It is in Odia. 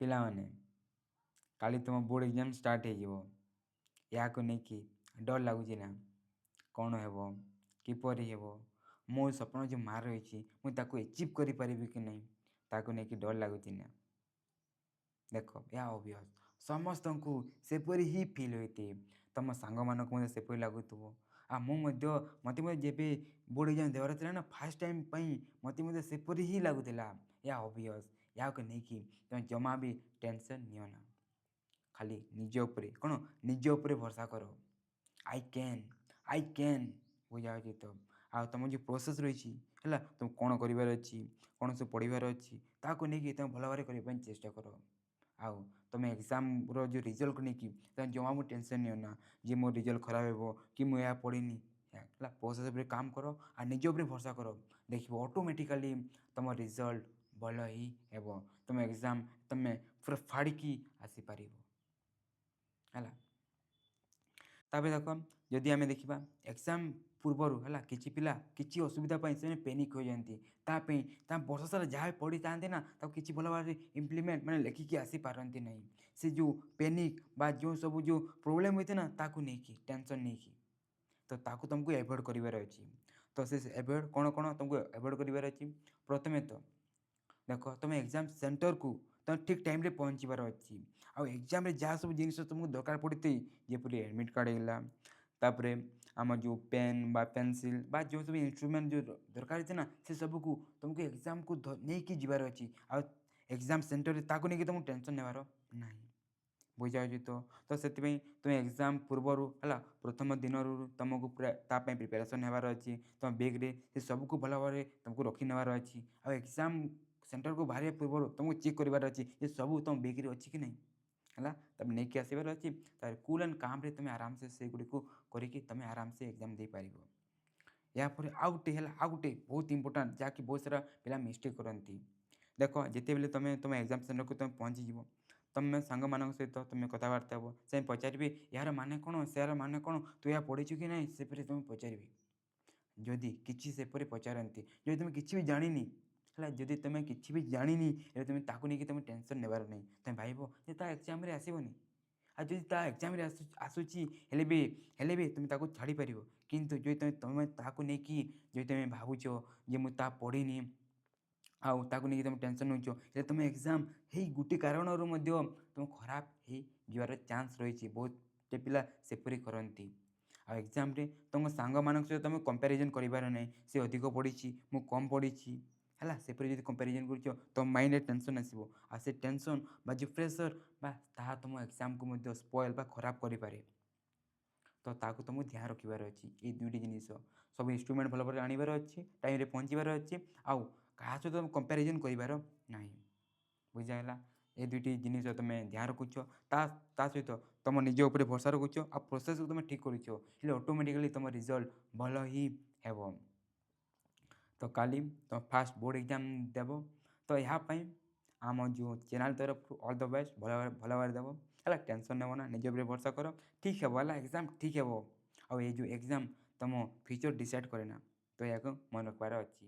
ପିଲାମାନେ କାଲି ତୁମ ବୋର୍ଡ଼ ଏକ୍ଜାମ୍ ଷ୍ଟାର୍ଟ ହେଇଯିବ। ଏହାକୁ ନେଇକି ଡର ଲାଗୁଛି ନା? କ'ଣ ହେବ, କିପରି ହେବ, ମୋ ସ୍ୱପ୍ନ ଯେଉଁ ମାର ରହିଛି ମୁଁ ତାକୁ ଏଚିଭ୍ କରିପାରିବି କି ନାହିଁ, ତାକୁ ନେଇକି ଡର ଲାଗୁଛି ନା? ଦେଖ, ଏହା ଅଭ୍ୟାସ ସମସ୍ତଙ୍କୁ ସେପରି ହିଁ ଫିଲ୍ ହୋଇଥାଏ। ତୁମ ସାଙ୍ଗମାନଙ୍କୁ ମଧ୍ୟ ସେପରି ଲାଗୁଥିବ। ଆଉ ମୋତେ ମଧ୍ୟ ଯେବେ ବୋର୍ଡ଼ ଏକ୍ଜାମ୍ ଦେବାର ଥିଲା ନା, ଫାର୍ଷ୍ଟ ଟାଇମ୍ ପାଇଁ ମୋତେ ମଧ୍ୟ ସେପରି ହିଁ ଲାଗୁଥିଲା। ଏହା ଅଭ୍ୟାସ, ଏହାକୁ ନେଇକି ତୁମେ ଜମା ବି ଟେନସନ୍ ନିଅ ନା। ଖାଲି ନିଜ ଉପରେ ଭରସା କର। ଆଇ କ୍ୟାନ୍ ବୁଝାହେଉଛି ତ। ଆଉ ତୁମ ଯେଉଁ ପ୍ରୋସେସ୍ ରହିଛି ହେଲା, ତୁମକୁ କ'ଣ କରିବାର ଅଛି, କ'ଣ ସବୁ ପଢ଼ିବାର ଅଛି, ତାହାକୁ ନେଇକି ତୁମେ ଭଲ ଭାବରେ କରିବା ପାଇଁ ଚେଷ୍ଟା କର। ଆଉ ତୁମେ ଏକ୍ଜାମ୍ର ଯେଉଁ ରେଜଲ୍ଟକୁ ନେଇକି ତୁମେ ଜମା ବି ଟେନସନ୍ ନିଅ ନା ଯେ ମୋ ରେଜଲ୍ଟ ଖରାପ ହେବ କି ମୁଁ ଏହା ପଢ଼ିନି। ହେଲା, ପ୍ରୋସେସ୍ ଉପରେ କାମ କର ଆଉ ନିଜ ଉପରେ ଭରସା କର। ଦେଖିବ ଅଟୋମେଟିକାଲି ତୁମ ରେଜଲ୍ଟ ଭଲ ହିଁ ହେବ। ତୁମ ଏକ୍ଜାମ୍ ତୁମେ ପୁରା ଫାଡ଼ିକି ଆସିପାରିବ। ହେଲା, ତାପରେ ଦେଖ, ଯଦି ଆମେ ଦେଖିବା ଏକ୍ଜାମ୍ ପୂର୍ବରୁ ହେଲା, କିଛି ପିଲା କିଛି ଅସୁବିଧା ପାଇଁ ସେମାନେ ପେନିକ୍ ହୋଇଯାଆନ୍ତି। ତା ପାଇଁ ବର୍ଷ ସାରା ଯାହା ପଢ଼ିଥାନ୍ତି ନା, ତାକୁ କିଛି ଭଲ ଭାବରେ ଇମ୍ପ୍ଲିମେଣ୍ଟ ଲେଖିକି ଆସିପାରନ୍ତି ନାହିଁ। ସେ ଯେଉଁ ପେନିକ୍ ବା ଯେଉଁ ପ୍ରୋବ୍ଲେମ୍ ହୋଇଥାଏ ନା, ତାକୁ ନେଇକି ଟେନସନ୍ ନେଇକି ତ ତାକୁ ତୁମକୁ ଏଭଏଡ଼୍ କରିବାର ଅଛି। ତ ସେ ଏଭଏଡ଼୍ କ'ଣ ତୁମକୁ ଏଭଏଡ଼୍ କରିବାର ଅଛି? ପ୍ରଥମେ ତ ଦେଖ, ତୁମେ ଏକ୍ଜାମ୍ ସେଣ୍ଟରକୁ ତୁମେ ଠିକ୍ ଟାଇମ୍ରେ ପହଞ୍ଚିବାର ଅଛି। ଆଉ ଏକ୍ଜାମ୍ରେ ଯାହା ସବୁ ଜିନିଷ ତୁମକୁ ଦରକାର ପଡ଼ିଥାଏ, ଯେପରି ଆଡ଼ମିଟ୍ କାର୍ଡ଼ ହେଇଗଲା, ତାପରେ ଆମ ଯେଉଁ ପେନ୍ ବା ପେନସିଲ୍ ବା ଯେଉଁ ସବୁ ଇନଷ୍ଟ୍ରୁମେଣ୍ଟ ଯେଉଁ ଦରକାର ହେଇଥାଏ ନା, ସେ ସବୁକୁ ତୁମକୁ ଏକ୍ଜାମ୍କୁ ନେଇକି ଯିବାର ଅଛି। ଆଉ ଏକ୍ଜାମ୍ ସେଣ୍ଟରରେ ତାକୁ ନେଇକି ତୁମକୁ ଟେନସନ୍ ନେବାର ନାହିଁ। ବୁଝାଯାଉଛି ତ ସେଥିପାଇଁ ତୁମେ ଏକ୍ଜାମ୍ ପୂର୍ବରୁ ହେଲା, ପ୍ରଥମ ଦିନରୁ ତୁମକୁ ପୁରା ତା ପାଇଁ ପ୍ରିପାରେସନ୍ ହେବାର ଅଛି। ତୁମ ବେଗ୍ରେ ସେ ସବୁକୁ ଭଲ ଭାବରେ ତୁମକୁ ରଖି ନେବାର ଅଛି। ଆଉ ଏକ୍ଜାମ୍ ସେଣ୍ଟରକୁ ବାହାରିବା ପୂର୍ବରୁ ତୁମକୁ ଚେକ୍ କରିବାର ଅଛି ଯେ ସବୁ ତୁମ ବେଗ୍ରେ ଅଛି କି ନାହିଁ। ହେଲା, ତୁମେ ନେଇକି ଆସିବାର ଅଛି। ତାପରେ କୁଲ୍ ଆଣ୍ଡ କାମ୍ରେ ତୁମେ ଆରାମସେ ସେଗୁଡ଼ିକୁ କରିକି ତୁମେ ଆରାମସେ ଏକ୍ଜାମ୍ ଦେଇପାରିବ। ଏହାପରେ ଆଉ ଗୋଟେ ବହୁତ ଇମ୍ପୋର୍ଟାଣ୍ଟ, ଯାହାକି ବହୁତ ସାରା ପିଲା ମିଷ୍ଟେକ୍ କରନ୍ତି। ଦେଖ, ଯେତେବେଳେ ତୁମ ଏକ୍ଜାମ୍ ସେଣ୍ଟରକୁ ତୁମେ ପହଞ୍ଚିଯିବ, ତୁମେ ସାଙ୍ଗମାନଙ୍କ ସହିତ ତୁମେ କଥାବାର୍ତ୍ତା ହେବ। ସେ ପଚାରିବେ ଏହାର ମାନେ କ'ଣ, ସେହାର ମାନେ କ'ଣ, ତୁ ଏହା ପଢ଼ିଛୁ କି ନାହିଁ, ସେପରି ତୁମେ ପଚାରିବେ। ଯଦି କିଛି ସେପରି ପଚାରନ୍ତି, ଯଦି ତୁମେ କିଛି ବି ଜାଣିନି ହେଲା, ଯଦି ତୁମେ କିଛି ବି ଜାଣିନି, ହେଲେ ତୁମେ ତାକୁ ନେଇକି ତୁମେ ଟେନସନ୍ ନେବାର ନାହିଁ। ତୁମେ ଭାବିବ ଯେ ତା ଏକ୍ଜାମ୍ରେ ଆସିବନି। ଆଉ ଯଦି ତା ଏକ୍ଜାମ୍ରେ ଆସୁଛି ହେଲେ ବି ତୁମେ ତାକୁ ଛାଡ଼ିପାରିବ। କିନ୍ତୁ ଯଦି ତୁମେ ତାକୁ ନେଇକି ଯଦି ତୁମେ ଭାବୁଛ ଯେ ମୁଁ ତା ପଢ଼ିନି, ଆଉ ତାକୁ ନେଇକି ତୁମେ ଟେନସନ୍ ନେଉଛ, ହେଲେ ତୁମ ଏକ୍ଜାମ୍ ହେଇ ଗୋଟେ କାରଣରୁ ମଧ୍ୟ ତୁମ ଖରାପ ହେଇଯିବାର ଚାନ୍ସ ରହିଛି। ବହୁତ ପିଲା ସେପରି କରନ୍ତି। ଆଉ ଏକ୍ଜାମ୍ରେ ତୁମ ସାଙ୍ଗମାନଙ୍କ ସହିତ ତୁମେ କମ୍ପାରିଜନ୍ କରିବାର ନାହିଁ। ସେ ଅଧିକ ପଢ଼ିଛି, ମୁଁ କମ୍ ପଢ଼ିଛି। ହେଲା, ସେପରି ଯଦି କମ୍ପାରିଜନ୍ କରୁଛ, ତୁମ ମାଇଣ୍ଡରେ ଟେନସନ୍ ଆସିବ। ଆଉ ସେ ଟେନସନ୍ ବା ଯେଉଁ ପ୍ରେସର୍ ତାହା ତୁମ ଏକ୍ଜାମ୍କୁ ମଧ୍ୟ ସ୍ପଏଲ୍ ବା ଖରାପ କରିପାରେ। ତ ତାକୁ ତୁମକୁ ଧ୍ୟାନ ରଖିବାର ଅଛି। ଏଇ ଦୁଇଟି ଜିନିଷ, ସବୁ ଇନଷ୍ଟ୍ରୁମେଣ୍ଟ ଭଲ ଭାବରେ ଆଣିବାର ଅଛି, ଟାଇମ୍ରେ ପହଞ୍ଚିବାର ଅଛି, ଆଉ କାହା ସହିତ ତୁମେ କମ୍ପାରିଜନ୍ କରିବାର ନାହିଁ। ବୁଝାହେଲା? ଏ ଦୁଇଟି ଜିନିଷ ତୁମେ ଧ୍ୟାନ ରଖୁଛ, ତା ସହିତ ତୁମ ନିଜ ଉପରେ ଭରସା ରଖୁଛ, ଆଉ ପ୍ରୋସେସ୍କୁ ତୁମେ ଠିକ୍ କରୁଛ, ହେଲେ ଅଟୋମେଟିକାଲି ତୁମ ରେଜଲ୍ଟ ଭଲ ହିଁ ହେବ। ତ କାଲି ତୁମେ ଫାର୍ଷ୍ଟ ବୋର୍ଡ଼ ଏକ୍ଜାମ୍ ଦେବ। ତ ଏହା ପାଇଁ ଆମ ଯେଉଁ ଚ୍ୟାନେଲ୍ ତରଫରୁ ଅଲ୍ ଦ ବେଷ୍ଟ, ଭଲ ଭାବରେ ଦେବ। ହେଲା, ଟେନସନ୍ ନେବ ନା, ନିଜ ଉପରେ ଭରସା କର, ଠିକ୍ ହେବ। ହେଲା, ଏକ୍ଜାମ୍ ଠିକ୍ ହେବ। ଆଉ ଏଇ ଯେଉଁ ଏକ୍ଜାମ୍ ତୁମ ଫ୍ୟୁଚର୍ ଡିସାଇଡ଼୍ କରେ ନା, ତ ଏହାକୁ ମନେ ରଖିବାର ଅଛି।